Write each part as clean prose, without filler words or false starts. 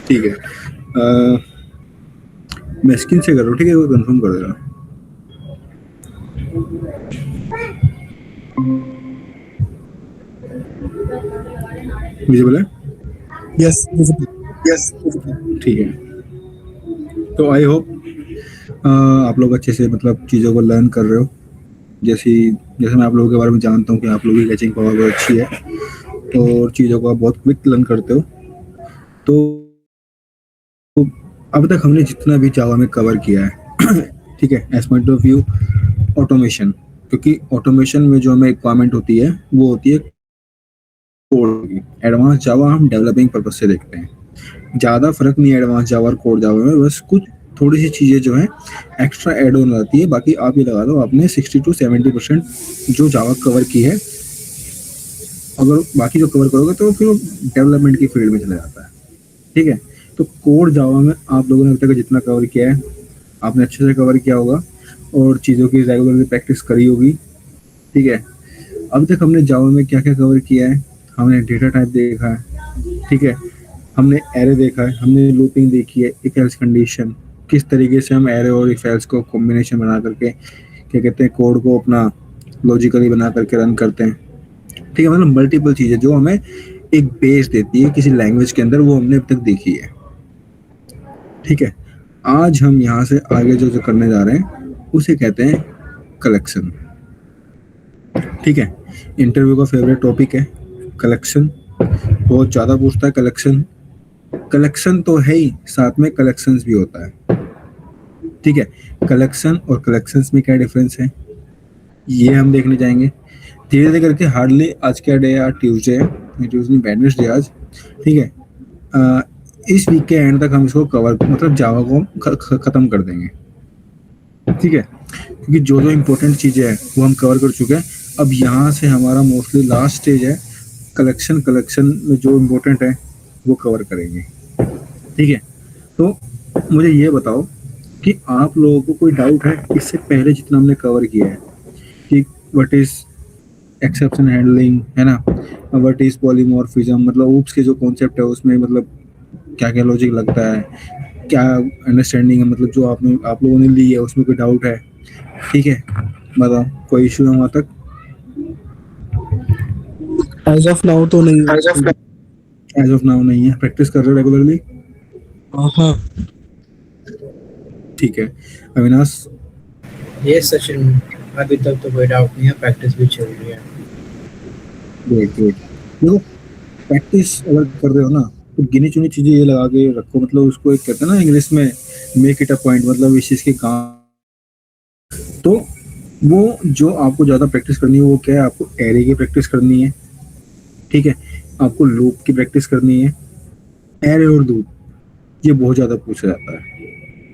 ठीक है। मैं स्क्रीन से कर रहा हूँ, ठीक है, वो कंफर्म कर देना। विजिबल है? Yes visible. यस। ठीक है। तो आई होप आप लोग अच्छे से मतलब चीज़ों को लर्न कर रहे हो। जैसी जैसे मैं आप लोगों के बारे में जानता हूँ कि आप लोगों की कैचिंग पावर बहुत अच्छी है और चीज़ों को आप बहुत क्विक लर्न करते हो। तो अब तक हमने जितना भी जावा में कवर किया है ठीक है, as point of view automation, क्योंकि ऑटोमेशन में जो हमें रिक्वायरमेंट होती है वो होती है कोड की। एडवांस जावा हम डेवलपिंग पर्पज से देखते हैं, ज़्यादा फर्क नहीं है एडवांस जावा और कोड जावा में, बस कुछ थोड़ी सी चीज़ें जो है एक्स्ट्रा ऐड ऑन आती है। बाकी आप ये लगा लो आपने 60 to 70% जो जावा कवर की है, अगर बाकी जो कवर करोगे तो फिर डेवलपमेंट की फील्ड में चला जाता है। ठीक है, तो कोर जावा में आप लोगों ने अब तक जितना कवर किया है आपने अच्छे से कवर किया होगा और चीज़ों की रेगुलरली प्रैक्टिस करी होगी। ठीक है, अब तक हमने जावा में क्या क्या कवर किया है, हमने डेटा टाइप देखा है, ठीक है, हमने एरे देखा है, हमने लूपिंग देखी है, इफ एल्स कंडीशन, किस तरीके से हम एरे और इफ एल्स को कॉम्बिनेशन बना करके क्या कहते हैं कोड को अपना लॉजिकली बना करके रन करते हैं। ठीक है, मतलब मल्टीपल चीज़ें जो हमें एक बेस देती है किसी लैंग्वेज के अंदर, वो हमने अब तक देखी है। ठीक है, आज हम यहाँ से आगे जो जो करने जा रहे हैं उसे कहते हैं कलेक्शन। ठीक है, इंटरव्यू का फेवरेट टॉपिक है कलेक्शन, बहुत ज़्यादा पूछता है कलेक्शन। कलेक्शन तो है ही, साथ में कलेक्शंस भी होता है। ठीक है, कलेक्शन और कलेक्शंस में क्या डिफरेंस है ये हम देखने जाएंगे धीरे धीरे करके। हार्डली आज क्या डे है, आज ट्यूसडे है, ट्यूसडे वेडनेसडे आज। ठीक है, इस वीक के एंड तक हम इसको कवर मतलब जावा को खत्म कर देंगे। ठीक है, क्योंकि जो जो इम्पोर्टेंट चीज़ें हैं वो हम कवर कर चुके हैं। अब यहाँ से हमारा मोस्टली लास्ट स्टेज है कलेक्शन। कलेक्शन में जो इम्पोर्टेंट है वो कवर करेंगे। ठीक है, तो मुझे ये बताओ कि आप लोगों को कोई डाउट है इससे पहले जितना हमने कवर किया है कि व्हाट इज एक्सेप्शन हैंडलिंग, है ना, व्हाट इज पॉलीमॉर्फिज्म, मतलब ऊप्स के जो कॉन्सेप्ट है उसमें मतलब क्या क्या लॉजिक लगता है, क्या अंडरस्टैंडिंग है, मतलब जो आपने आप लोगों ने ली है उसमें कोई डाउट है? ठीक है, बताओ कोई इशू है वहाँ तक? एज ऑफ नाउ तो नहीं एज ऑफ है। एज ऑफ नाउ नहीं है, प्रैक्टिस कर रहे हो रेगुलरली? हाँ। ठीक है, अविनाश? ये सचिन, अभी तक तो कोई डाउट नहीं है, प्रैक्टिस भी चल रही है। Great great. देखो, प्रैक्टिस अगर कर रहे हो ना तो गिनी चुनी चीजें ये लगा के रखो, मतलब उसको एक कहते हैं ना इंग्लिश में मेक इट अ पॉइंट, मतलब इस चीज के काम। तो वो जो आपको ज्यादा प्रैक्टिस करनी है वो क्या है, आपको एरे की प्रैक्टिस करनी है। ठीक है, आपको लूप की प्रैक्टिस करनी है। एरे और लूप ये बहुत ज्यादा पूछा जाता है,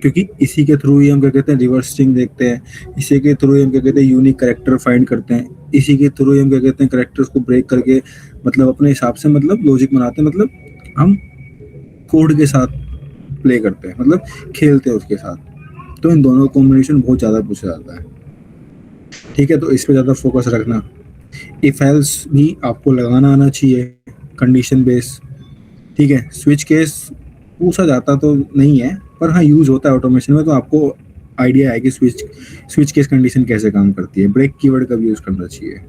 क्योंकि इसी के थ्रू ही हम क्या कहते हैं रिवर्स स्ट्रिंग देखते हैं, इसी के थ्रू ही हम क्या कहते हैं यूनिक कैरेक्टर फाइंड करते हैं, इसी के थ्रू ही हम क्या कहते हैं कैरेक्टर्स को ब्रेक करके मतलब अपने हिसाब से मतलब लॉजिक बनाते हैं, मतलब हम कोड के साथ प्ले करते हैं, मतलब खेलते हैं उसके साथ। तो इन दोनों का कॉम्बिनेशन बहुत ज़्यादा पूछा जाता है। ठीक है, तो इस पे ज़्यादा फोकस रखना। इफ एल्स भी आपको लगाना आना चाहिए, कंडीशन बेस। ठीक है, स्विच केस पूछा जाता तो नहीं है पर हाँ यूज होता है ऑटोमेशन में, तो आपको आइडिया है कि स्विच केस कंडीशन कैसे काम करती है। ब्रेक कीवर्ड का भी यूज करना चाहिए।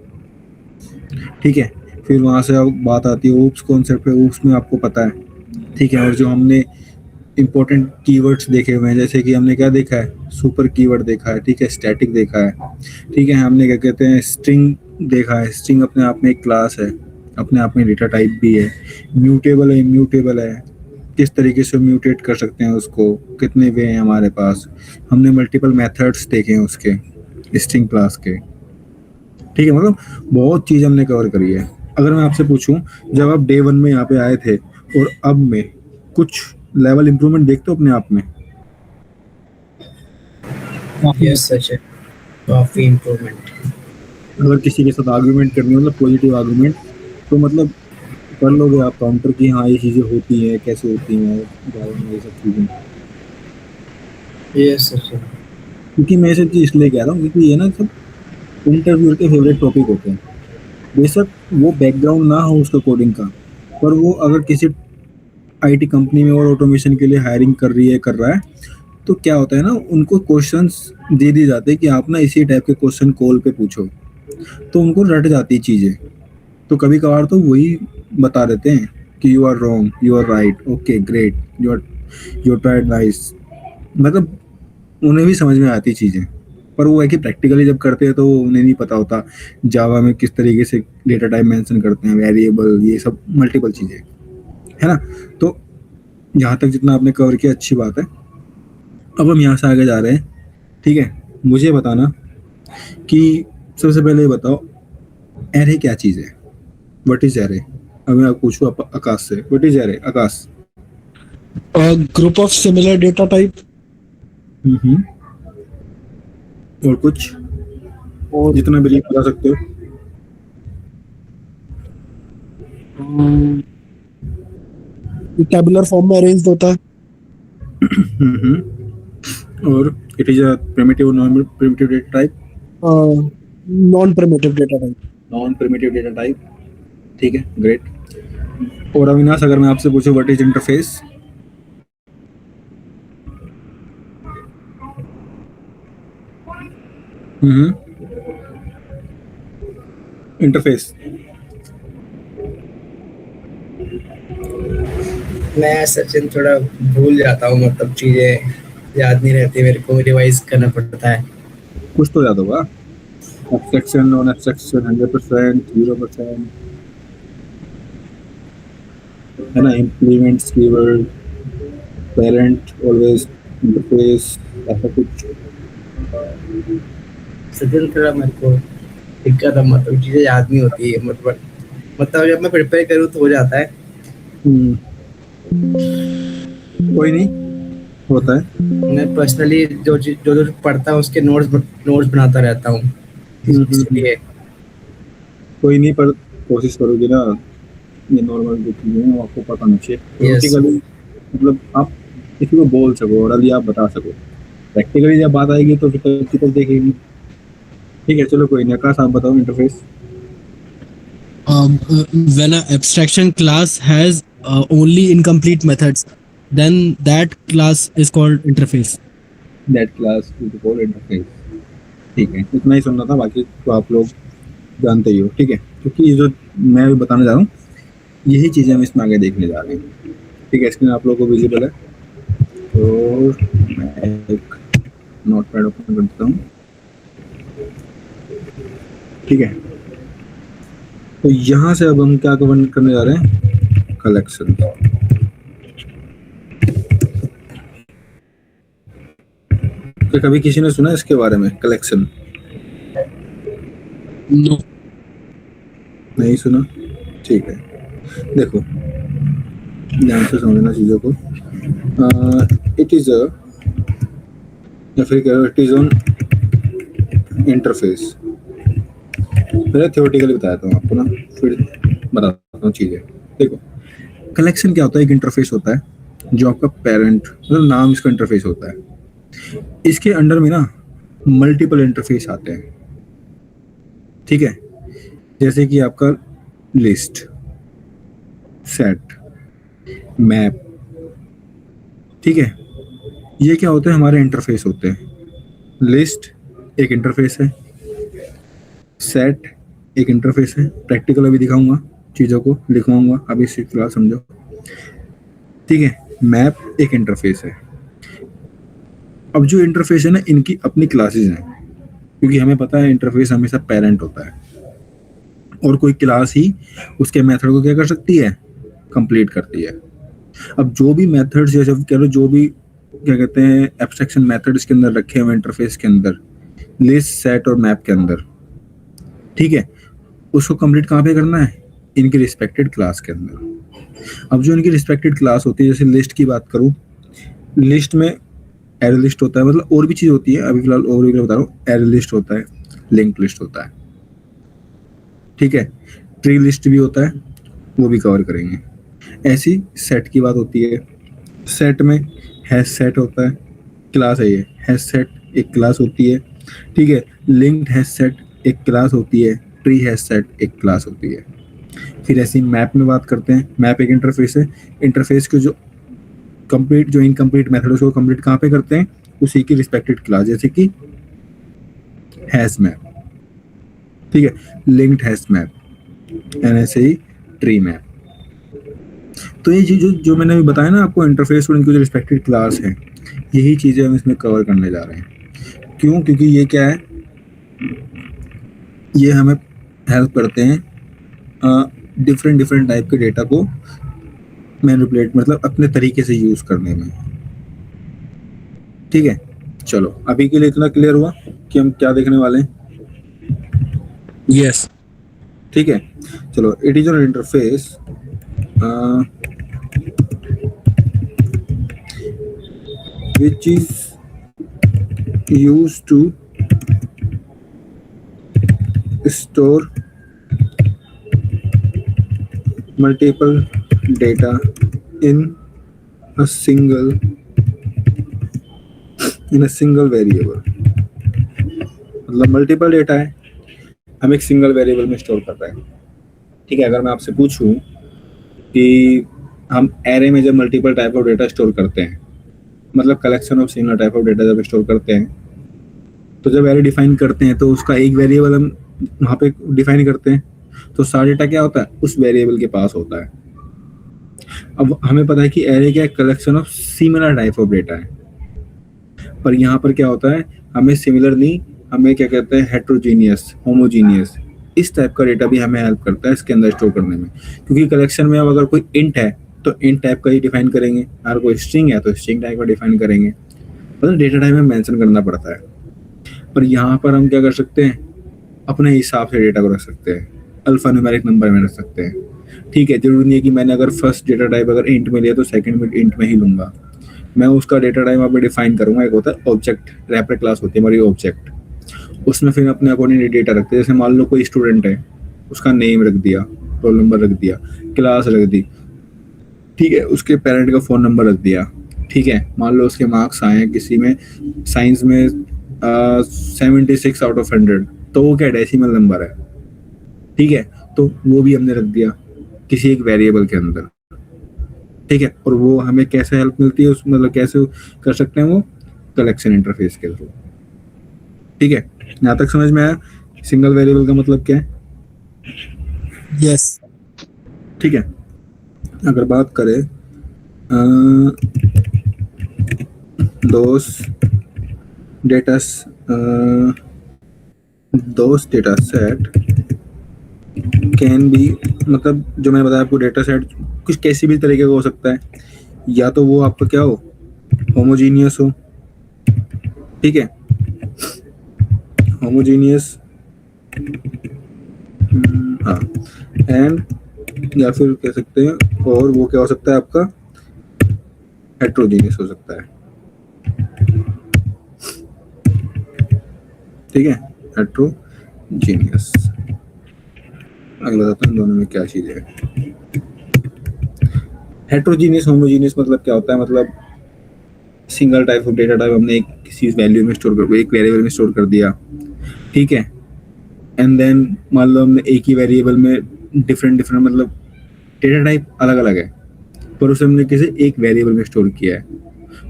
ठीक है, फिर वहाँ से अब बात आती है ऊप्स कॉन्सेप्ट पे। ऊप्स में आपको पता है, ठीक है, और जो हमने इंपॉर्टेंट कीवर्ड्स देखे हुए हैं, जैसे कि हमने क्या देखा है, सुपर कीवर्ड देखा है, ठीक है, स्टैटिक देखा है, ठीक है, हमने क्या कहते हैं स्ट्रिंग देखा है। स्ट्रिंग अपने आप में एक क्लास है, अपने आप में डेटा टाइप भी है। म्यूटेबल है, इम्यूटेबल है, किस तरीके से म्यूटेट कर सकते हैं उसको, कितने वे हैं हमारे पास। हमने मल्टीपल मेथड्स देखे हैं उसके स्ट्रिंग क्लास के। ठीक है, मतलब बहुत चीज़ हमने कवर करी है। अगर मैं आपसे पूछूं जब आप डे 1 में यहाँ पे आए थे और अब में कुछ लेवल इंप्रूवमेंट देखते हो अपने आप में? यस सचिन, काफी इम्प्रूवमेंट। अगर किसी के साथ आर्गुमेंट करनी हो मतलब पॉजिटिव आर्गुमेंट, तो मतलब कर लोगे आप काउंटर की हाँ ये चीज़ें होती हैं, कैसे होती हैं जावा में ये सब चीज़ें? यस सचिन। क्योंकि मैं ये सब चीज़ इसलिए कह रहा हूँ क्योंकि ये ना सब इंटरव्यूअर के फेवरेट टॉपिक होते हैं। बेशक वो बैकग्राउंड ना हो उसका कोडिंग का, पर वो अगर किसी आईटी कंपनी में और ऑटोमेशन के लिए हायरिंग कर रही है, कर रहा है, तो क्या होता है ना, उनको क्वेश्चंस दे दिए जाते हैं कि आप ना इसी टाइप के क्वेश्चन कॉल पे पूछो, तो उनको रट जाती चीज़ें। तो कभी कभार तो वही बता देते हैं कि you are wrong, you are right, okay great, you tried nice. मतलब उन्हें भी समझ में आती चीज़ें, पर वो है कि प्रैक्टिकली जब करते हैं तो उन्हें नहीं पता होता जावा में किस तरीके से डेटा टाइप मेंशन करते हैं, वेरिएबल, ये सब मल्टीपल चीज़ें, है ना। तो यहाँ तक जितना आपने कवर किया अच्छी बात है। अब हम यहाँ से आगे जा रहे हैं, ठीक है। मुझे बताना कि सबसे पहले ये बताओ, एरे क्या चीज़ है, व्हाट इज एरे। अब मैं पूछूँ आकाश से, what is array, Akash. A group of similar data type. और कुछ और जितना ब्रीफ बता सकते हो। tabular फॉर्म में अरेंज होता है. और it is a primitive, non primitive data type, non primitive data type. Non primitive data type, ठीक है, ग्रेट। और अविनाश, अगर मैं आपसे पूछूं व्हाट इज इंटरफेस। इंटरफेस। मैं सचिन थोड़ा भूल जाता हूँ, मतलब चीजें याद नहीं रहती मेरे को, रिवाइज करना पड़ता है। कुछ तो याद होगा, एब्स्ट्रैक्शन, नॉन एब्स्ट्रैक्शन, 100%, 0%, है ना, implements, keyword, parent, always, interface, ऐसा कुछ। सचिन थोड़ा मेरे को दिक्कत है, मतलब चीजें याद नहीं होती है, मतलब जब मैं प्रिपेयर करूँ तो हो जाता है। हम्म, कोई नहीं, होता है। मैं पर्सनली जो पढ़ता हूँ उसके नोट्स बनाता रहता हूँ, इसलिए। कोई नहीं, पर कोशिश करोगे ना, ये नॉर्मल जो चीज़ें हैं वो आपको पता नहीं चाहिए थ्योरेटिकली, मतलब आप किसी को बोल सको और अभी आप बता सको। प्रैक्टिकली जब बात आएगी तो फिर प्रैक्टिकल देखेंगे, ठीक है। चलो कोई नहीं, आकाश आप बताओ interface. When an abstraction class has only incomplete methods, then that class is called interface. That class is called interface, ठीक है। इतना ही सुनना था, बाकी तो आप लोग जानते ही हो, ठीक है। क्योंकि ये जो मैं अभी बताने जा रहा हूँ, यही चीज़ें हम इसमें आगे देखने जा रहे हैं, ठीक है। स्क्रीन आप लोगों को विजिबल है, तो मैं एक नोट पैड ओपन कर देता हूँ, ठीक है। तो यहाँ से अब हम क्या कवर करने जा रहे हैं, कलेक्शन। तो कभी किसी ने सुना इसके बारे में, कलेक्शन? No. नहीं सुना, ठीक है। देखो ध्यान से समझना चीज़ों को। इट इज अ, या फिर कहो इट इज ऑन इंटरफेस। पहले थ्योरेटिकली बताया था आपको ना, फिर बताता हूँ चीज़ें। देखो कलेक्शन क्या होता है, एक इंटरफेस होता है जो आपका पेरेंट, मतलब नाम इसका इंटरफेस होता है। इसके अंडर में ना मल्टीपल इंटरफेस आते हैं, ठीक है। जैसे कि आपका लिस्ट, सेट, मैप, ठीक है। ये क्या होते हैं, हमारे इंटरफेस होते हैं। लिस्ट एक इंटरफेस है, सेट एक इंटरफेस है, प्रैक्टिकल अभी दिखाऊंगा, चीज़ों को लिखवाऊंगा, अभी फिलहाल समझो, ठीक है। मैप एक इंटरफेस है। अब जो इंटरफेस है ना, इनकी अपनी क्लासेस हैं, क्योंकि हमें पता है इंटरफेस हमेशा पेरेंट होता है, और कोई क्लास ही उसके मेथड को क्या कर सकती है, कंप्लीट करती है। अब जो भी मेथड्स, जैसे कह लो जो भी क्या कहते हैं एब्स्ट्रैक्शन मेथड इसके अंदर रखे हुए इंटरफेस के अंदर, लिस्ट, सेट और मैप के अंदर, ठीक है, उसको कंप्लीट कहाँ पे करना है, इनकी रिस्पेक्टेड क्लास के अंदर। अब जो इनकी रिस्पेक्टेड क्लास होती है, जैसे लिस्ट की बात करूँ, लिस्ट में एरे लिस्ट होता है, मतलब और भी चीज़ होती है, अभी फिलहाल ओवरव्यू बता रहा हूँ। एरे लिस्ट होता है, लिंक लिस्ट होता है, ठीक है। ट्री लिस्ट भी होता है, वो भी कवर करेंगे। ऐसी सेट की बात होती है, सेट में हैश सेट होता है, क्लास है ये, हैश सेट एक क्लास होती है, ठीक है। लिंक्ड हैश सेट एक क्लास होती है, ट्री हैश सेट एक क्लास होती है। फिर ऐसे ही मैप में बात करते हैं। मैप एक इंटरफेस है, इंटरफेस के जो इनकम्प्लीट मेथड है उसको कंप्लीट कहाँ पे करते हैं, उसी की रिस्पेक्टेड क्लास, जैसे कि हैश मैप, ठीक है, लिंक्ड हैश मैप, एंड ऐसे ही ट्री मैप। तो ये चीज जो मैंने अभी बताया ना आपको, इंटरफेस और इनकी जो रिस्पेक्टेड क्लास है, यही चीजें हम इसमें कवर करने जा रहे हैं। क्यों? क्योंकि ये क्या है, ये हमें हेल्प करते हैं डिफरेंट टाइप के डेटा को मैनिपुलेट, मतलब अपने तरीके से यूज करने में। ठीक है, चलो अभी के लिए इतना क्लियर हुआ कि हम क्या देखने वाले हैं। Yes. ठीक है, चलो, it is an interface which is used to store multiple data in a single variable। मतलब मल्टीपल डेटा है, हम एक सिंगल वेरिएबल में स्टोर कर रहे हैं। ठीक है, अगर मैं आपसे पूछूं कि हम एरे में जब multiple type of data store करते हैं, मतलब collection of similar type of data जब स्टोर करते हैं, तो जब एरे डिफाइन करते हैं तो उसका एक वेरिएबल हम वहाँ पे डिफाइन करते हैं, तो सारा डेटा क्या होता है, उस वेरिएबल के पास होता है। अब हमें पता है कि एरे क्या collection of similar type of data है, पर यहाँ पर क्या होता है, हमें सिमिलर नहीं, हमें क्या कहते हैं, हेट्रोजीनियस, होमोजीनियस, इस टाइप का डेटा भी हमें हेल्प करता है इसके अंदर स्टोर करने में। क्योंकि कलेक्शन में अब अगर कोई इंट है तो इंट टाइप का ही डिफाइन करेंगे, अगर कोई स्ट्रिंग है तो स्ट्रिंग टाइप का डिफाइन करेंगे, मतलब डेटा टाइप में मेंशन करना पड़ता है। पर यहाँ पर हम क्या कर सकते हैं, अपने हिसाब से डेटा को रख सकते हैं, अल्फा न्यूमेरिक नंबर में रख सकते हैं। ठीक है, जरूरी नहीं है कि मैंने अगर फर्स्ट डेटा टाइप अगर इंट में लिया तो सेकंड में इंट में ही लूंगा, मैं उसका डेटा टाइप आप डिफाइन करूंगा। एक होता है ऑब्जेक्ट, रैपर क्लास होती है हमारी ऑब्जेक्ट, उसमें फिर अपने अकॉर्डिंग डेटा रखते हैं। जैसे मान लो कोई स्टूडेंट है, उसका नेम रख दिया, रोल नंबर रख दिया, क्लास रख दी, ठीक है, उसके पेरेंट का फ़ोन नंबर रख दिया। ठीक है, मान लो उसके मार्क्स आए हैं किसी में साइंस में 76 आउट ऑफ 100, तो वो क्या डेसिमल नंबर है। ठीक है, तो वो भी हमने रख दिया किसी एक वेरिएबल के अंदर। ठीक है, और वो हमें कैसे हेल्प मिलती है, उस मतलब कैसे कर सकते हैं, वो कलेक्शन इंटरफेस के थ्रू। ठीक है, यहाँ तक समझ में आया सिंगल वेरिएबल का मतलब क्या है। Yes. ठीक है, अगर बात करें दोस डेटा सेट कैन बी, मतलब जो मैंने बताया आपको, डेटा सेट कुछ कैसी भी तरीके का हो सकता है, या तो वो आपका क्या हो, होमोजीनियस हो, ठीक है, होमोजीनियस, हाँ, एंड या फिर कह सकते हैं, और वो क्या हो सकता है आपका, हेट्रोजीनियस हो सकता है। ठीक है, हेट्रोजीनियस। अगला बताता हूँ दोनों में क्या चीज है। हेट्रोजीनियस, होमोजीनियस मतलब क्या होता है, मतलब single type of data type हमने एक किसी वैल्यू में स्टोर कर, एक वेरिएबल में स्टोर कर दिया। ठीक है, एंड देन मान लो हमने एक ही वेरिएबल में डिफरेंट मतलब डेटा टाइप अलग अलग है, पर उसे हमने किसी एक वेरिएबल में स्टोर किया है,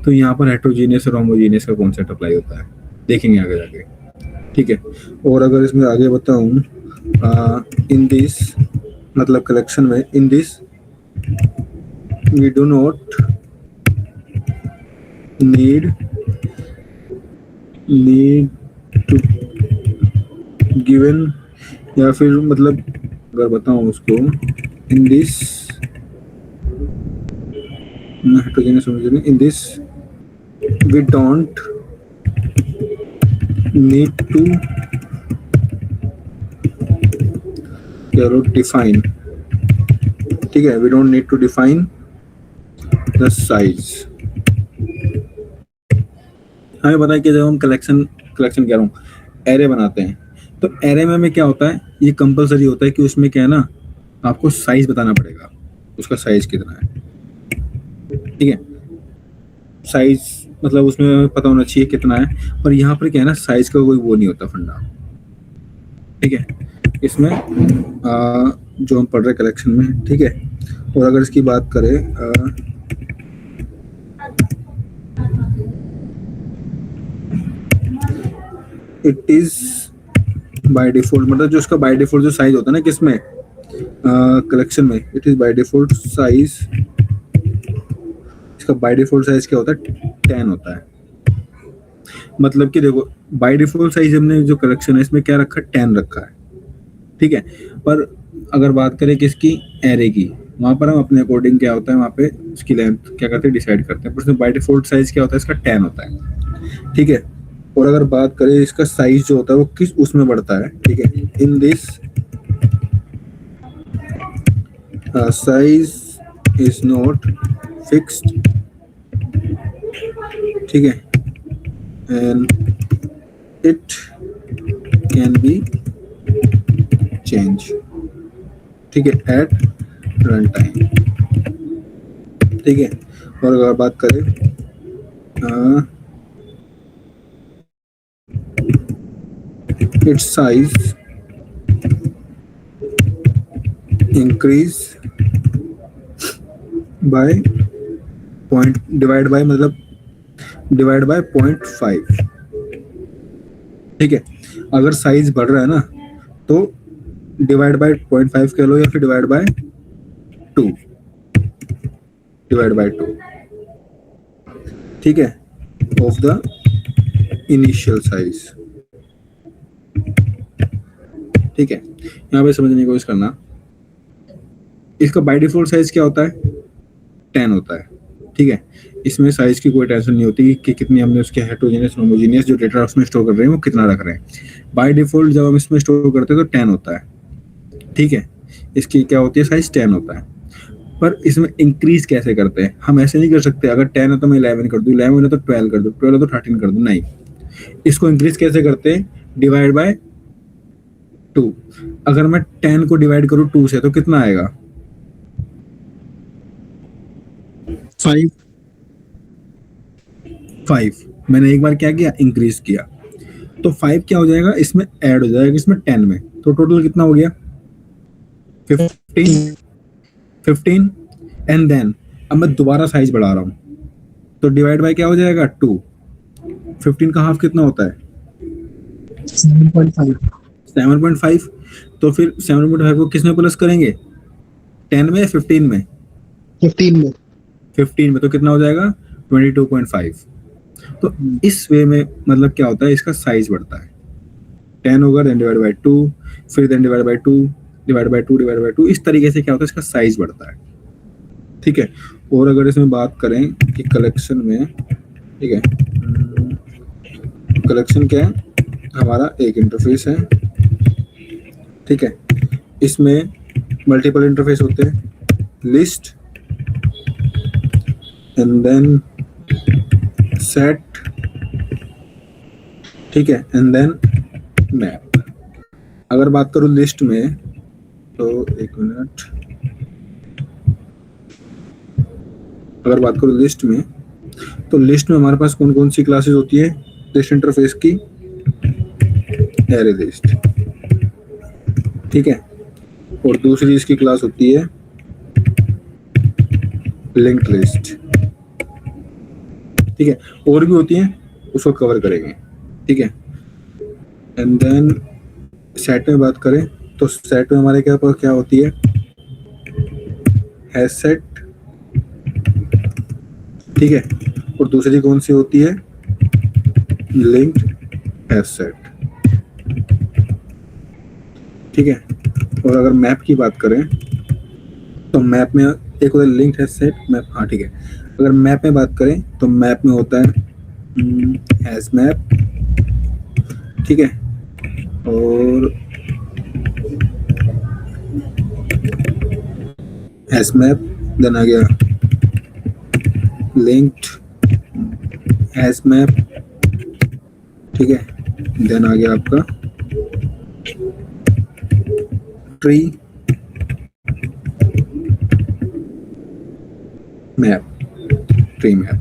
तो यहाँ पर हेट्रोजीनियस और होमोजीनियस का कॉन्सेप्ट अप्लाई होता है, देखेंगे आगे जाके। ठीक है, और अगर इसमें आगे बताऊं, इन दिस मतलब कलेक्शन में, in this we do not need to given, या फिर मतलब अगर बताऊं उसको, in this in this we don't need to define, ठीक है, we don't need to define the size. हमें पता है कि जब हम कलेक्शन कह रहा हूँ, एरे बनाते हैं, तो एरे में क्या होता है, ये कंपलसरी होता है कि उसमें क्या है ना, आपको साइज बताना पड़ेगा, उसका साइज कितना है। ठीक है, साइज मतलब उसमें पता होना चाहिए कितना है, पर यहाँ पर क्या है ना, साइज का कोई वो नहीं होता फंडा। ठीक है, इसमें जो हम पढ़ रहे कलेक्शन में, ठीक है। और अगर इसकी बात करें इट इज बाय डिफॉल्ट, मतलब जो इसका बाय डिफॉल्ट जो साइज होता है ना किसमें, कलेक्शन में, it is by default size, इसका बाय डिफॉल्ट साइज क्या होता है, 10 होता है। मतलब कि देखो बाय डिफॉल्ट साइज हमने जो कलेक्शन है इसमें क्या रखा है, 10 रखा है, ठीक है। पर अगर बात करें किसकी, एरे की, वहां पर हम अपने अकॉर्डिंग क्या होता है वहां पे इसकी लेंथ क्या करते हैं, डिसाइड करते हैं। पर इसमें बाय डिफॉल्ट साइज क्या होता है, इसका 10 होता है, ठीक है। और अगर बात करें इसका साइज जो होता है वो किस उसमें बढ़ता है, ठीक है, in this size is not fixed, ठीक है, and it can be change, ठीक है, एट रन टाइम, ठीक है। और अगर बात करें it's size increase by point, divide by, मतलब डिवाइड बाय 0.5, ठीक है। अगर साइज बढ़ रहा है ना तो डिवाइड बाय 0.5 कह लो या फिर डिवाइड बाय 2, डिवाइड बाय 2, ठीक है, ऑफ द इनिशियल साइज, ठीक है। यहाँ पे समझने की कोशिश करना, इसका बाय डिफॉल्ट साइज क्या होता है, 10 होता है, ठीक है। इसमें साइज की कोई टेंशन नहीं होती कि कितनी हमने उसके हेटेरोजेनियस होमोजेनियस जो डेटा उसमें स्टोर कर रहे हैं वो कितना रख रहे हैं। बाय डिफॉल्ट जब हम इसमें स्टोर करते हैं तो 10 होता है, ठीक है। इसकी क्या होती है, साइज 10 होता है। पर इसमें इंक्रीज कैसे करते हैं, हम ऐसे नहीं कर सकते अगर 10 है तो मैं 11 कर दूं, 11 है तो 12 कर दूं, 12 है तो 13 कर दूं, नहीं। इसको इंक्रीज कैसे करते हैं, डिवाइड बाय 2। अगर मैं 10 को डिवाइड करूं 2 से तो कितना आएगा, 5। मैंने एक बार क्या किया, इंक्रीज किया, तो 5 क्या हो जाएगा, इसमें ऐड हो जाएगा, इसमें 10 में, तो टोटल कितना हो गया, 15 एंड देन अब मैं दोबारा साइज बढ़ा रहा हूं तो डिवाइड बाय क्या हो जाएगा, 2। 15 का हाफ कितना होता है, 7.5। तो फिर 7.5 को किस में प्लस करेंगे, 10 में या 15 में, 15 में, तो कितना हो जाएगा 22.5। तो इस वे में मतलब क्या होता है, इसका साइज बढ़ता है, 10 होगा देन डिवाइड बाय 2, फिर then divide by 2, divide by 2, divide by 2, इस तरीके से क्या होता है, इसका साइज बढ़ता है, ठीक है। और अगर इसमें बात करें कि कलेक्शन में, ठीक है, कलेक्शन क्या है, हमारा एक इंटरफेस है, ठीक है। इसमें मल्टीपल इंटरफेस होते हैं, लिस्ट एंड देन सेट, ठीक है, एंड देन मैप। अगर बात करूं लिस्ट में तो एक मिनट, अगर बात करूं लिस्ट में तो लिस्ट में हमारे पास कौन कौन सी क्लासेस होती है लिस्ट इंटरफेस की, एरे लिस्ट, ठीक है। और दूसरी इसकी क्लास होती है लिंक्ड लिस्ट, ठीक है। और भी होती हैं, उसको कवर करेंगे, ठीक है। एंड देन सेट में बात करें तो सेट में हमारे क्या होती है, हैश सेट, ठीक है। और दूसरी कौन सी होती है, लिंक्ड हैश सेट, ठीक है। और अगर मैप की बात करें तो मैप में एक होता है लिंक्ड हैश सेट मैप, हाँ ठीक है। अगर मैप में बात करें तो मैप में होता है हैश मैप, ठीक है। और हैश मैप देन आ गया लिंक्ड हैश मैप, ठीक है। देन आ गया आपका ट्री मैप, ट्री मैप,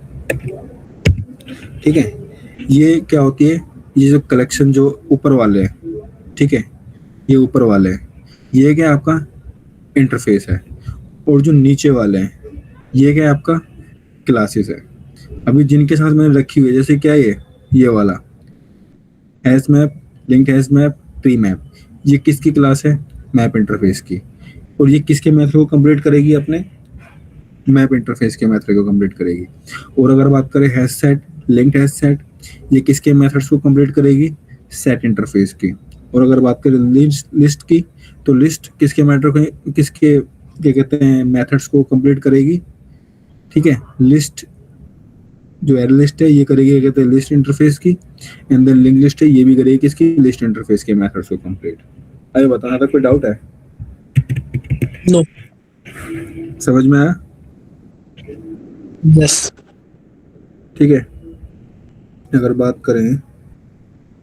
ठीक है। ये क्या होती है, ये जो कलेक्शन जो ऊपर वाले हैं, ठीक है, ये ऊपर वाले हैं, ये क्या आपका इंटरफेस है, और जो नीचे वाले हैं ये क्या है आपका क्लासेस है। अभी जिनके साथ मैंने रखी हुई है, जैसे क्या ये वाला hash map, linked hash map, tree map, ये किसकी क्लास है? मैप इंटरफेस की। और ये किसके मेथड को कंप्लीट करेगी? अपने मैप इंटरफेस के मेथड को कंप्लीट करेगी। और अगर बात करें hash set, linked hash set, ये किसके मेथड्स को कंप्लीट करेगी? सेट इंटरफेस की। और अगर बात करें लिस्ट की, तो लिस्ट किसके मेथड को, किसके क्या कहते हैं मेथड्स को कंप्लीट करेगी? ठीक है, लिस्ट जो एरे लिस्ट है ये करेगी क्या कहते हैं लिस्ट इंटरफेस की, एंड देन लिंक लिस्ट है ये भी करेगी किसकी? लिस्ट इंटरफेस के मेथड्स को कंप्लीट। अरे बताना था, कोई डाउट है? नो। समझ में आया? यस। ठीक है, अगर बात करें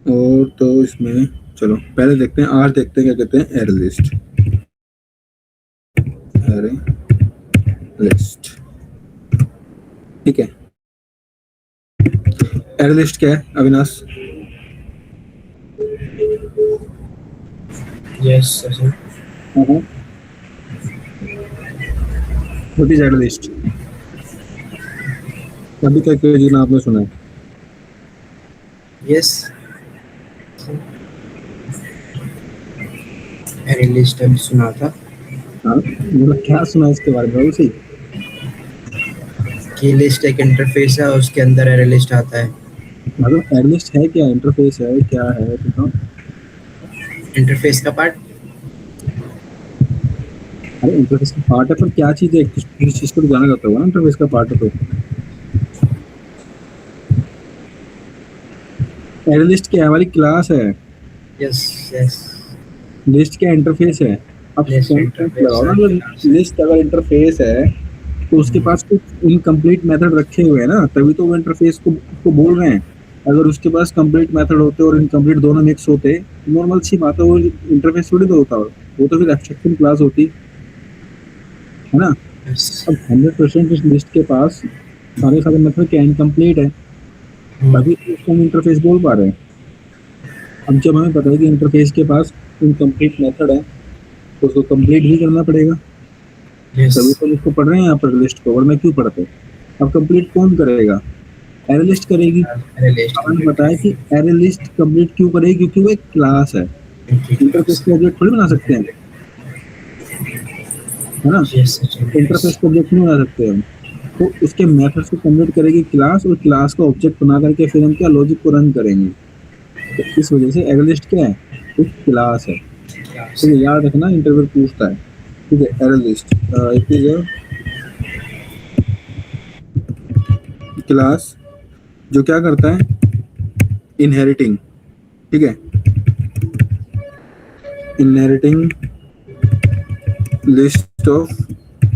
और तो इसमें चलो पहले देखते हैं, आज देखते हैं क्या कहते हैं एरे लिस्ट। एरे लिस्ट, ठीक है। एरे लिस्ट क्या है Avinash? Yes Sachin. What is array list? अभी तक जी ना आपने सुना है? यस, एरे लिस्ट अभी सुना था। हाँ, मतलब क्या सुना इसके बारे में? उसी की लिस्ट एक इंटरफेस है, उसके अंदर एरे लिस्ट आता है। मतलब एरे लिस्ट है क्या? इंटरफेस है क्या है? बताओ। इंटरफेस का पार्ट। अरे इंटरफेस का पार्ट है, पर क्या चीज है? किसी चीज को तो जाना जाता होगा ना इंटरफेस का पार्ट है तो। एरे लिस्ट क्या है? हमारी क्लास है। Yes yes. लिस्ट क्या इंटरफेस है? अब List concept interface लगाओ ना, है, अगर class है। लिस्ट अगर इंटरफेस है तो उसके पास कुछ इनकम्प्लीट मेथड रखे हुए हैं ना, तभी तो वो इंटरफेस को बोल रहे हैं। अगर उसके पास कंप्लीट मेथड होते और इनकम्प्लीट दोनों मिक्स होते, नॉर्मल सी बात है, वो इंटरफेस थोड़ी तो होता, वो तो फिर एब्स्ट्रैक्शन क्लास होती है ना। Yes. अब 100% इस लिस्ट के पास सारे मेथड क्या इनकम्प्लीट है, तभी तो उसको हम इंटरफेस बोल पा रहे हैं। अब जब हमें पता है कि इंटरफेस के पास इनकम्प्लीट मेथड है तो उसको कंप्लीट भी करना पड़ेगा, Yes. तभी तो इसको पढ़ रहे हैं यहाँ पर लिस्ट को, वरना क्यों पढ़ते? अब कंप्लीट कौन करेगा? एरे लिस्ट करेगी। एरे लिस्ट हमें बताया कि एरे लिस्ट कंप्लीट क्यों करेगी? क्योंकि वो एक क्लास है, इंटरफेस को ऑब्जेक्ट थोड़ी बना सकते हैं, है ना। Yes, सचिन, इंटरफेस को ऑब्जेक्ट नहीं बना सकते हम, तो उसके मेथड्स को कंप्लीट करेगी क्लास, और क्लास को ऑब्जेक्ट बना करके फिर हम क्या लॉजिक को रन करेंगे। तो इस वजह से एरे लिस्ट क्या है? एक क्लास है। yes. तो याद रखना, इंटरव्यू पूछता है, ठीक है। Array list it is a class जो क्या करता है? इनहेरिटिंग, ठीक है, इनहेरिटिंग लिस्ट ऑफ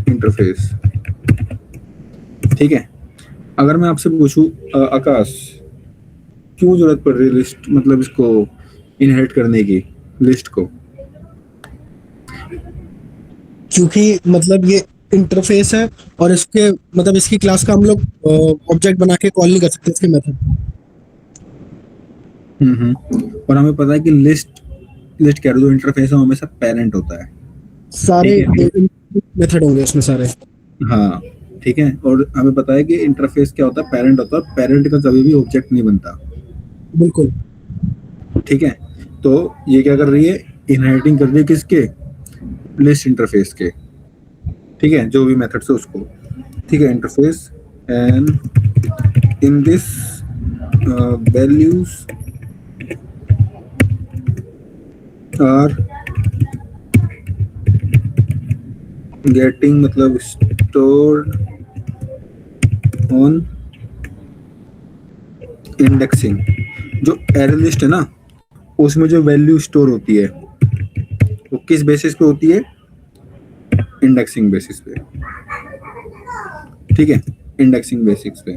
इंटरफेस, ठीक है। अगर मैं आपसे पूछूं आकाश, क्यों जरूरत पड़ रही है लिस्ट, मतलब इसको इनहेरिट करने की, लिस्ट को? क्योंकि मतलब ये इंटरफेस है और इसके मतलब इसकी क्लास का हम लोग ऑब्जेक्ट बना के कॉल नहीं कर सकते इसके मेथड। और हमें पता है कि लिस्ट क्या है, जो इंटरफेस है वो हमेशा पेरेंट होता है, सारे ठीक मेथड होंगे उसमें सारे। हाँ ठीक है। और हमें पता है कि इंटरफेस क्या होता है? पेरेंट होता है, पेरेंट का कभी भी ऑब्जेक्ट नहीं बनता, बिल्कुल। ठीक है। तो ये क्या कर रही है? इनहेरिटिंग कर रही है किसके? लिस्ट इंटरफेस के, ठीक है, जो भी मेथड है उसको, ठीक है। Interface and in this values are getting मतलब स्टोर्ड ऑन इंडेक्सिंग। जो एरे लिस्ट है ना, उसमें जो वैल्यू स्टोर होती है वो किस बेसिस पे होती है? इंडेक्सिंग बेसिस पे, ठीक है, इंडेक्सिंग बेसिस पे।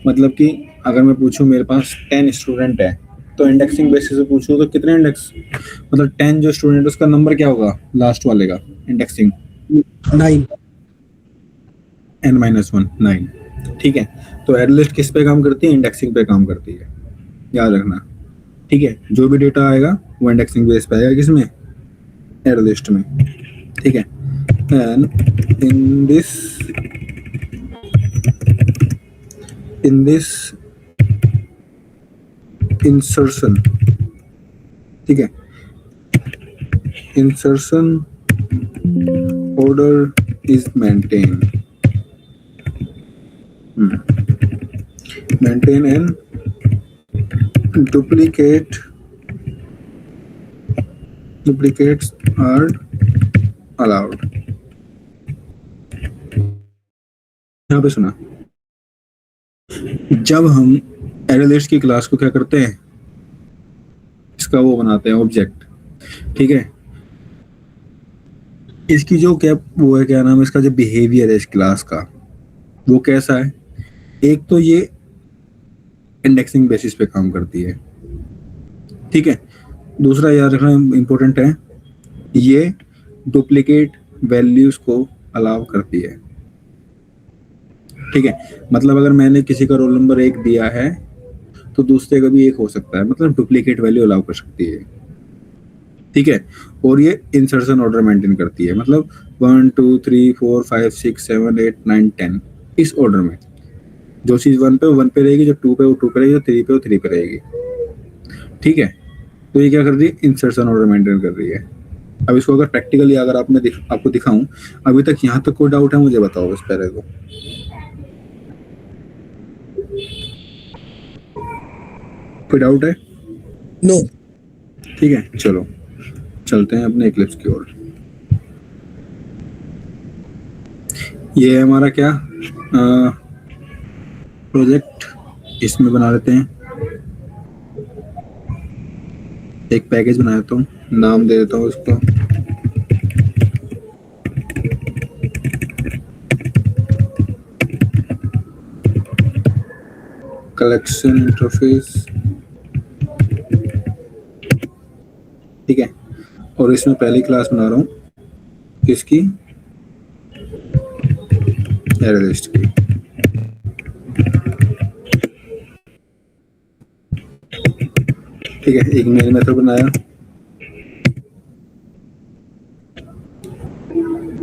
मतलब कि अगर मैं पूछूं मेरे पास 10 स्टूडेंट है, तो इंडेक्सिंग बेसिस पे पूछूं तो कितने इंडेक्स, मतलब 10 जो स्टूडेंट है उसका नंबर क्या होगा लास्ट वाले का? इंडेक्सिंग 9। n-1 9, ठीक है। तो एरे लिस्ट किस पे काम करती है? इंडेक्सिंग पे काम करती है, याद रखना, ठीक है। जो भी डेटा आएगा वो इंडेक्सिंग बेस पे आएगा, किसमें? एरे लिस्ट में, ठीक है। and in this insertion, ठीक है, insertion order is maintained. Maintain and duplicates are allowed. यहाँ पे सुना, जब हम एरे लिस्ट की क्लास को क्या करते हैं, इसका वो बनाते हैं ऑब्जेक्ट, ठीक है, इसकी जो क्या वो है, क्या नाम है इसका, जो बिहेवियर है इस क्लास का वो कैसा है। एक तो ये इंडेक्सिंग बेसिस पे काम करती है, ठीक है। दूसरा याद रखना इंपॉर्टेंट है, ये डुप्लीकेट वैल्यूज को अलाउ करती है, ठीक है। मतलब अगर मैंने किसी का रोल नंबर 1 दिया है तो दूसरे का भी 1 हो सकता है, मतलब डुप्लीकेट वैल्यू अलाउ कर सकती है, ठीक है। और ये इंसर्शन ऑर्डर मेंटेन करती है, मतलब 1 2 3 4 5 6 7 8 9 10 इस ऑर्डर में। जो चीज 1 पे वो 1 पे रहेगी, जो 2 पे वो 2 पे रहेगी, जो 3 पे वो 3 पे रहेगी, ठीक है। तो ये क्या कर रही है, इंसर्शन ऑर्डर मेंटेन कर रही है। अब इसको अगर प्रैक्टिकली अगर आपको दिखाऊं, अभी तक यहाँ तक कोई डाउट है मुझे बताओ इस पैरे को। कोई डाउट है? नो। ठीक है, चलो चलते हैं अपने इक्लिप्स की ओर। ये है हमारा क्या प्रोजेक्ट, इसमें बना लेते हैं एक पैकेज बना देता हूँ, नाम दे देता हूँ इसको कलेक्शन इंटरफेस, ठीक है। और इसमें पहली क्लास बना रहा हूँ इसकी एरे लिस्ट की, ठीक है। एक मेन मेथड बनाया,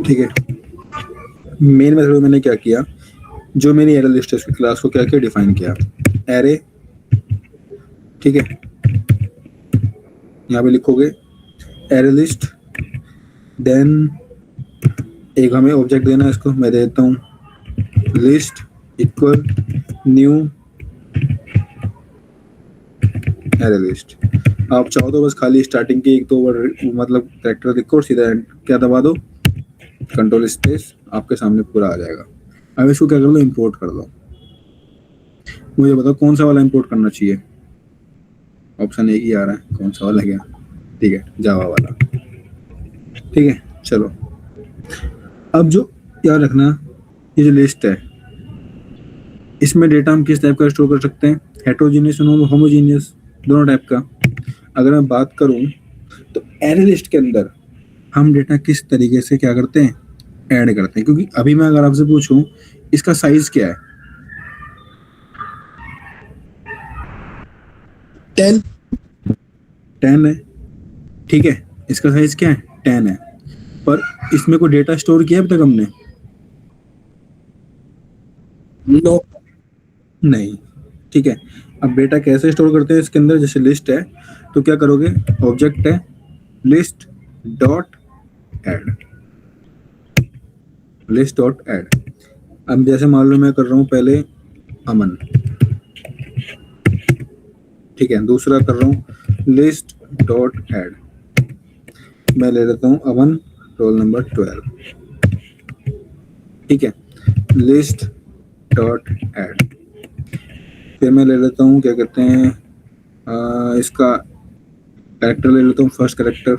ठीक है। मेन मेथड में मैंने क्या किया, जो मेरी एरे लिस्ट है उसकी क्लास को क्या किया, डिफाइन किया एरे, ठीक है। यहाँ पे लिखोगे एरे लिस्ट, देन एक हमें ऑब्जेक्ट देना है, इसको मैं देता हूँ list equal new array list. आप चाहो तो बस खाली स्टार्टिंग के 1-2 वर्ड मतलब कैरेक्टर लिखो और सीधा क्या दबा दो, कंट्रोल स्पेस, आपके सामने पूरा आ जाएगा। अब इसको क्या कर लो, इंपोर्ट कर दो। मुझे बताओ कौन सा वाला इंपोर्ट करना चाहिए, ऑप्शन एक ही आ रहा है, कौन सा वाला गया, ठीक है, जावा वाला, ठीक है। चलो अब जो याद रखना, ये जो लिस्ट है इसमें डेटा हम किस टाइप का स्टोर कर सकते हैं, हेटेरोजीनियस और होमोजीनियस, दोनों टाइप का। अगर मैं बात करूं तो एरे लिस्ट के अंदर हम डेटा किस तरीके से क्या करते हैं, ऐड करते हैं। क्योंकि अभी मैं अगर आपसे पूछूं इसका साइज क्या है, 10 है, ठीक है। इसका साइज क्या है, 10 है, पर इसमें कोई डेटा स्टोर किया अब तक हमने, नो, नहीं, ठीक है। अब डेटा कैसे स्टोर करते हैं इसके अंदर, जैसे लिस्ट है तो क्या करोगे, ऑब्जेक्ट है list dot add, list dot add. अब जैसे मान लो मैं कर रहा हूँ पहले अमन, ठीक है, दूसरा कर रहा हूँ लिस्ट डॉट ऐड, मैं ले लेता हूँ अमन रोल नंबर 12, ठीक है, लिस्ट डॉट ऐड। फिर मैं ले लेता हूँ क्या कहते हैं इसका कैरेक्टर ले लेता हूँ, फर्स्ट कैरेक्टर,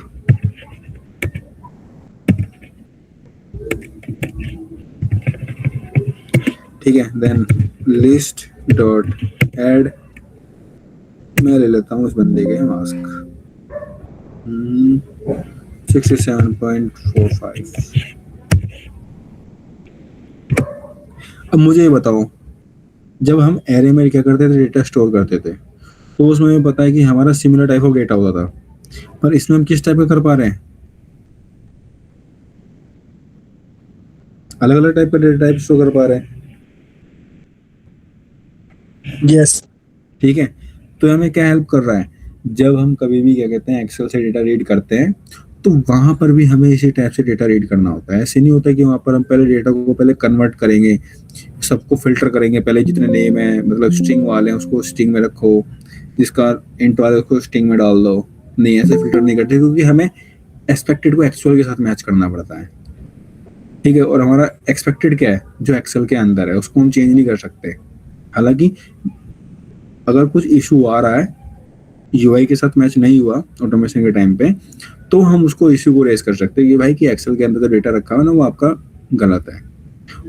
ठीक है, देन लिस्ट डॉट ऐड, मैं ले लेता हूँ उस बंदे के मास्क 67.45। अब मुझे ये बताओ, जब हम एरे में क्या करते थे, डेटा स्टोर करते थे, तो उसमें हमें पता है कि हमारा सिमिलर टाइप ऑफ डेटा होता था, पर इसमें हम किस टाइप का कर पा रहे हैं, अलग अलग टाइप का डेटा टाइप शो कर पा रहे हैं, Yes. ठीक है। तो हमें क्या हेल्प कर रहा है, जब हम कभी भी क्या कहते हैं एक्सेल से डेटा रीड करते हैं तो वहां पर भी हमें इसी टाइप से डेटा रीड करना होता है। ऐसे नहीं होता कि वहां पर हम पहले डेटा को पहले कन्वर्ट करेंगे, सबको फिल्टर करेंगे, पहले जितने नेम है मतलब स्ट्रिंग वाले हैं उसको स्ट्रिंग में रखो, जिसका इंट वाले उसको स्ट्रिंग में डाल दो। नहीं, ऐसे फिल्टर नहीं करते, क्योंकि हमें एक्सपेक्टेड को एक्चुअल के साथ मैच करना पड़ता है, ठीक है। और हमारा एक्सपेक्टेड क्या है, जो एक्सेल के अंदर है उसको हम चेंज नहीं कर सकते। हालांकि अगर कुछ इशू आ रहा है, यूआई के साथ मैच नहीं हुआ ऑटोमेशन के टाइम पे, तो हम उसको इशू को रेज कर सकते हैं कि भाई कि एक्सेल के अंदर जो डेटा रखा है ना वो आपका गलत है,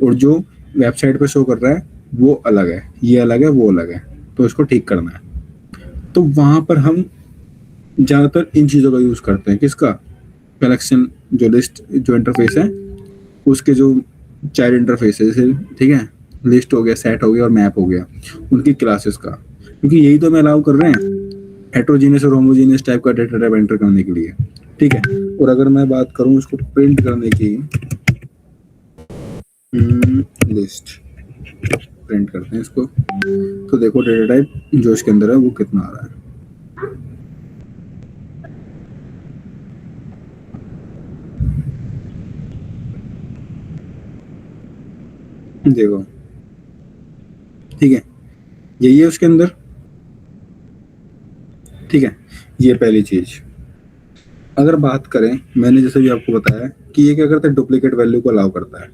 और जो वेबसाइट पे शो कर रहा है वो अलग है, ये अलग है, वो अलग है, तो इसको ठीक करना है। तो वहां पर हम ज्यादातर इन चीजों का यूज करते हैं। किसका? कलेक्शन, जो लिस्ट जो इंटरफेस है उसके जो चार इंटरफेसेस है, ठीक है, लिस्ट हो गया, सेट हो गया और मैप हो गया, उनकी क्लासेस का, क्योंकि यही तो हमें अलाउ कर रहे हैं हेट्रोजीनियस और होमोजीनियस टाइप का डेटा टाइप एंटर करने के लिए, ठीक है। और अगर मैं बात करूं इसको प्रिंट करने की, लिस्ट प्रिंट करते हैं इसको, तो देखो डेटा टाइप जो इसके अंदर है वो कितना आ रहा है। देखो, ठीक है, यही है उसके अंदर, ठीक है। ये पहली चीज। अगर बात करें, मैंने जैसे भी आपको बताया कि ये क्या करता है, डुप्लीकेट वैल्यू को अलाउ करता है।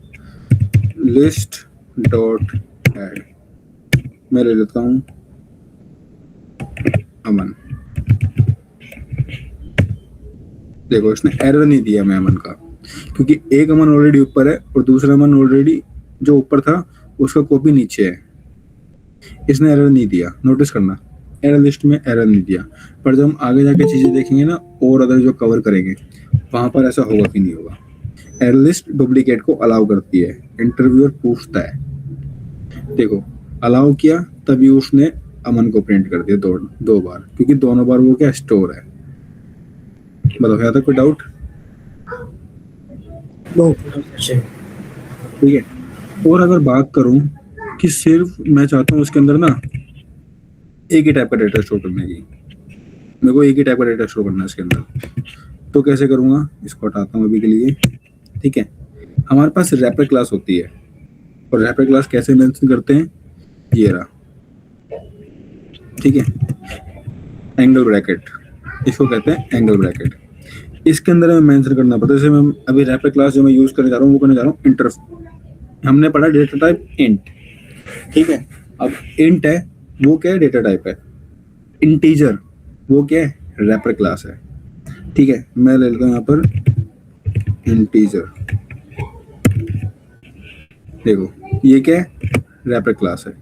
लिस्ट डॉट एड, मैं ले लेता हूं अमन। देखो इसने एरर नहीं दिया मैं अमन का, क्योंकि एक अमन ऑलरेडी ऊपर है और दूसरा अमन ऑलरेडी जो ऊपर था उसका कॉपी नीचे है। इसने एरर नहीं दिया, नोटिस करना, एरर लिस्ट में एरर नहीं दिया। पर जब हम आगे जाके चीजें देखेंगे ना और अदर जो कवर करेंगे, वहां पर ऐसा होगा कि नहीं होगा। एरर लिस्ट डुप्लीकेट को अलाउ करती है, इंटरव्यूअर पूछता है, देखो अलाउ किया तभी उसने अमन को प्रिंट कर दिया दो बार, क्योंकि दोनों बार वो क्या स्टोर है। बताओ यहाँ तक कोई डाउट? No. ठीक है। और अगर बात करूं कि सिर्फ मैं चाहता हूँ उसके अंदर ना एक ही टाइप का डेटा स्टोर करने की, मेरे को एक ही टाइप का डेटा स्टोर करना है इसके अंदर, तो कैसे करूंगा? इसको हटाता हूँ अभी के लिए, ठीक है। हमारे पास रैपर क्लास होती है, और रैपर क्लास कैसे मेंशन करते हैं, ये रहा, ठीक है, एंगल ब्रैकेट, इसको कहते हैं एंगल ब्रैकेट। इसके अंदर हमें मेंशन करना पड़ता है। जैसे मैं अभी रैपर क्लास जो मैं यूज करने जा रहा हूँ वो करने जा रहा हूँ इंटर, हमने पढ़ा डेटा टाइप इंट, ठीक है। अब इंट है वो क्या है, डेटा टाइप है। इंटीजर वो क्या है, रैपर क्लास है, ठीक है। मैं ले लेता हूँ यहाँ पर इंटीजर, देखो ये क्या है, रैपर क्लास है।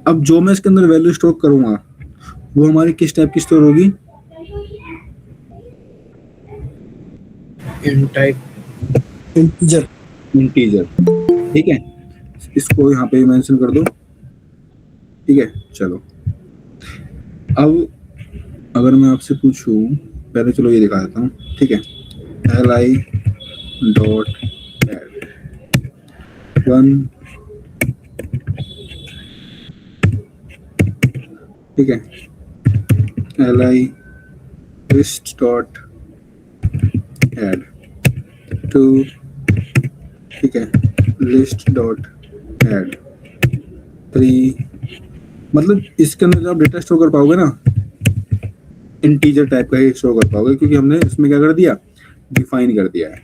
अब जो मैं इसके अंदर वैल्यू स्टोर करूंगा वो हमारी किस टाइप की स्टोर होगी, टाइप Integer. इंटीजर, ठीक है। इसको यहाँ पे मेंशन कर दो, ठीक है। चलो अब अगर मैं आपसे पूछूं, पहले चलो ये दिखा देता हूँ, ठीक है। li डॉट एड 1, ठीक है, li list डॉट एड 2, ठीक है, लिस्ट डॉट एड 3। मतलब इसके अंदर जब आप डेटा स्टोर कर पाओगे ना, इंटीजर टाइप का ही स्टोर कर पाओगे, क्योंकि हमने इसमें क्या कर दिया, डिफाइन कर दिया है,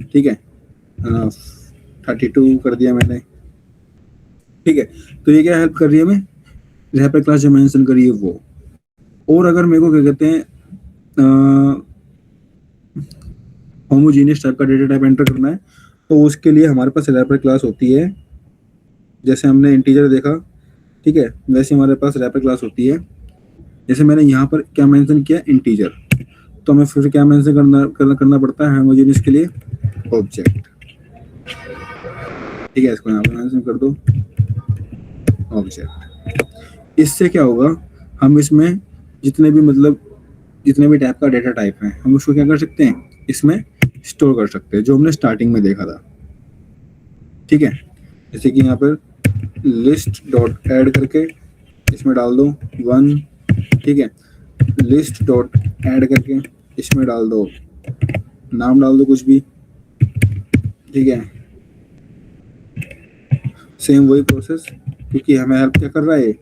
ठीक है। 32 कर दिया मैंने, ठीक है। तो ये क्या हेल्प कर रही है हमें, रैपर क्लास जो मेंशन करी है वो। और अगर मेरे को क्या कहते हैं होमोजीनियस टाइप का डेटा टाइप एंटर करना है, तो उसके लिए हमारे पास रैपर क्लास होती है। जैसे हमने इंटीजर देखा, ठीक है, वैसे हमारे पास रैपर क्लास होती है। जैसे मैंने यहाँ पर क्या मेंशन किया, इंटीजर, तो हमें फिर क्या मेंशन करना पड़ता है होमोजेनियस के लिए, ऑब्जेक्ट, ठीक है। इसको यहाँ पर मेंशन कर दो ऑब्जेक्ट। इससे क्या होगा, हम इसमें जितने भी टाइप का डेटा टाइप है हम उसको क्या कर सकते हैं, इसमें स्टोर कर सकते हैं, जो हमने स्टार्टिंग में देखा था, ठीक है, जैसे कि यहाँ पर लिस्ट डॉट ऐड करके इसमें डाल दो 1, ठीक है, लिस्ट डॉट ऐड करके इसमें डाल दो, नाम डाल दो कुछ भी, ठीक है, सेम वही प्रोसेस, क्योंकि हमें हेल्प क्या कर रहा है,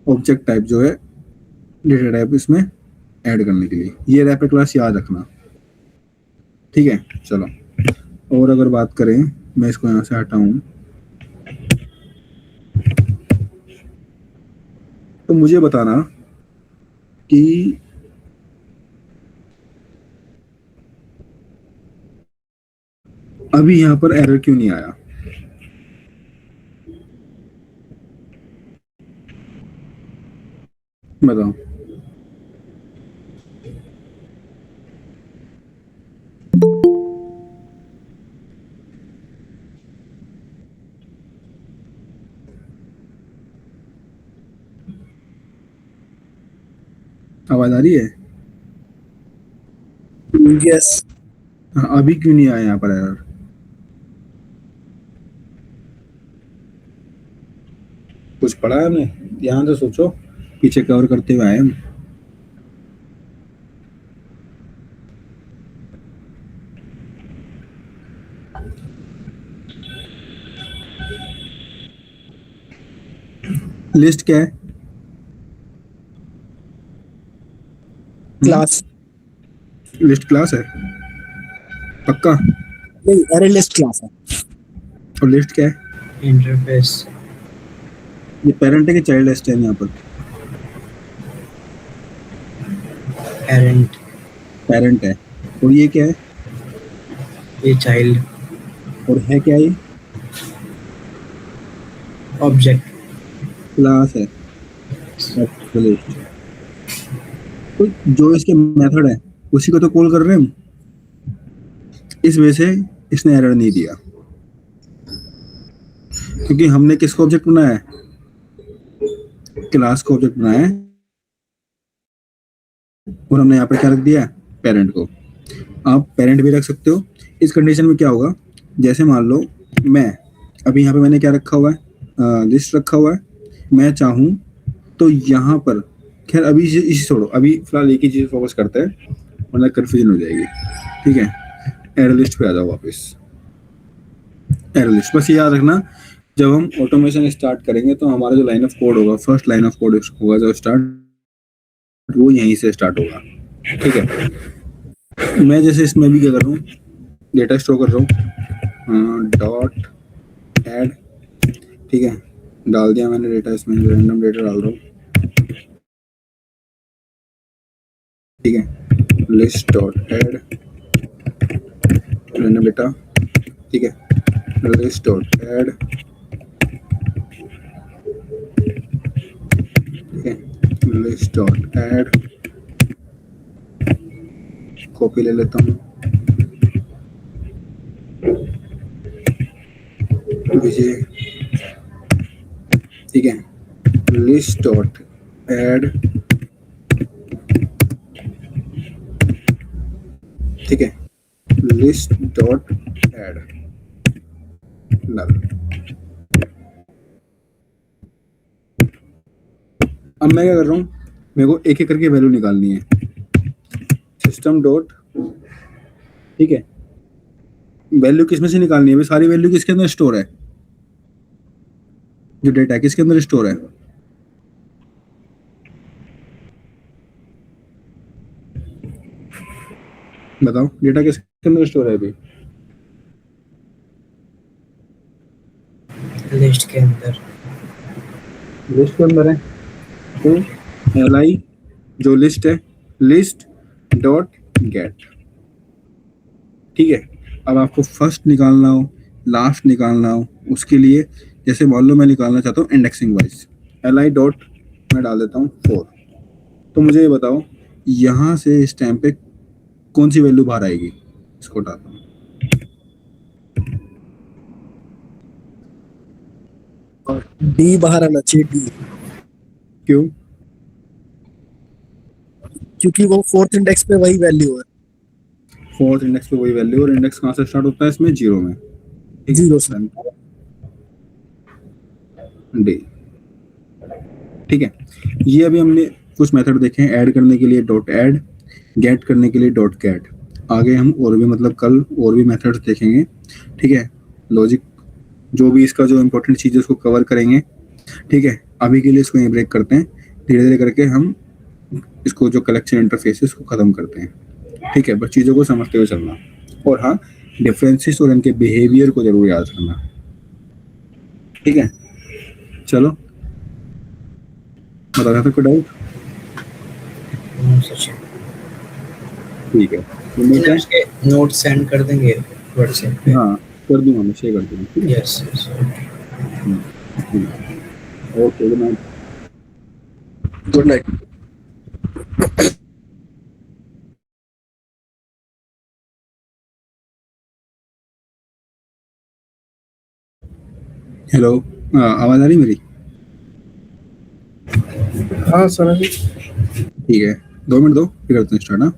ऑब्जेक्ट टाइप जो है डेटा टाइप इसमें ऐड करने के लिए। ये रैपर क्लास याद रखना, ठीक है। चलो, और अगर बात करें, मैं इसको यहाँ से हटाऊं, तो मुझे बताना कि अभी यहाँ पर एरर क्यों नहीं आया। बताओ। आवाज आ रही है? Yes. हाँ, अभी क्यों नहीं आया यहाँ पर एरर? कुछ पढ़ा है हमने? ध्यान से सोचो, पीछे कवर करते हुए आए हम। लिस्ट क्या है? Class. लिस्ट क्लास है पक्का? नहीं, array list class है. और लिस्ट क्या है? इंटरफेस ये पेरेंट है कि चाइल्ड लिस्ट है यहाँ पर? पेरेंट पेरेंट है। और ये क्या है? ये चाइल्ड और है क्या ये? ऑब्जेक्ट क्लास है। लिस्ट तो जो इसके मेथड है उसी को तो कॉल कर रहे हैं हम, इस वजह से इसने एरर नहीं दिया, क्योंकि हमने किसको ऑब्जेक्ट बनाया है? क्लास को ऑब्जेक्ट बनाया है, और हमने यहाँ पर क्या रख दिया? पेरेंट को। आप पेरेंट भी रख सकते हो। इस कंडीशन में क्या होगा, जैसे मान लो मैं अभी यहाँ पे मैंने क्या रखा हुआ है, लिस्ट रखा हुआ है, मैं चाहूँ तो यहाँ पर, खैर अभी इसी छोड़ो, अभी फिलहाल एक ही चीज फोकस करते हैं वरना कंफ्यूजन हो जाएगी, ठीक है। एरर लिस्ट पे आ जाओ वापस। एरर लिस्ट बस ये याद रखना, जब हम ऑटोमेशन स्टार्ट करेंगे तो हमारा जो लाइन ऑफ कोड होगा, फर्स्ट लाइन ऑफ कोड होगा जो स्टार्ट, वो यहीं से स्टार्ट होगा, ठीक है। मैं जैसे इसमें भी क्या कर रहा हूँ, डेटा स्टोर कर रहा हूँ, डॉट ऐड, ठीक है, डाल दिया मैंने डेटा, इसमें रैंडम डेटा डाल रहा हूँ, ठीक है, list dot add random data, ठीक है, लिस्ट डॉट ऐड, ठीक है, लिस्ट डॉट ऐड, कॉपी ले लेता हूँ, विजय, ठीक है, लिस्ट डॉट ऐड, ठीक है, लिस्ट डॉट ऐड नल। अब मैं क्या कर रहा हूँ, मेरे को एक एक करके वैल्यू निकालनी है, सिस्टम डॉट, ठीक है, वैल्यू किसमें से निकालनी है भाई? सारी वैल्यू किसके अंदर स्टोर है? जो डेटा है किसके अंदर स्टोर है? बताओ, डेटा किसके अंदर स्टोर है अभी? लिस्ट के अंदर। लिस्ट के अंदर है, तो li जो लिस्ट है, लिस्ट डॉट गेट, ठीक है। अब आपको फर्स्ट निकालना हो, लास्ट निकालना हो, उसके लिए जैसे मान लो मैं निकालना चाहता हूँ इंडेक्सिंग वाइज, li डॉट मैं डाल देता हूँ 4, तो मुझे ये बताओ यहाँ से इस टाइम पे कौन सी वैल्यू बाहर आएगी? इसको डालता हूँ, D बाहर आना चाहिए, D, क्यों? क्योंकि वो फोर्थ इंडेक्स पे वही वैल्यू है. फोर्थ इंडेक्स पे वही वैल्यू, और इंडेक्स कहाँ से स्टार्ट होता है इसमें? 0 में, ठीक Zero, sir. डे। ठीक है, ये अभी हमने कुछ मेथड देखे हैं, ऐड करने के लिए डॉट ऐड, गेट करने के लिए डॉट गेट। आगे हम और भी मतलब कल और भी मेथड्स देखेंगे। ठीक है, लॉजिक जो भी इसका जो इम्पोर्टेंट चीज़ है उसको कवर करेंगे। ठीक है, अभी के लिए इसको यहीं ब्रेक करते हैं, धीरे धीरे करके हम इसको जो कलेक्शन इंटरफेस है इसको ख़त्म करते हैं। ठीक है, बस चीज़ों को समझते हुए चलना, और हाँ डिफरेंसेस और इनके बिहेवियर को जरूर याद रखना। ठीक है, चलो बता रहा था कोई डाउट? सचिन ठीक है, तो इन मिलते हैं। उसके नोट सेंड कर देंगे व्हाट्सएप पे। हाँ कर दूंगा, मैं शेयर कर दूंगा। ठीक है, yes yes okay, good night. Good night. Hello, आवाज़ आ रही मेरी? हाँ सर। ठीक है, 2 मिनट दो, फिर करते हैं स्टार्ट। हाँ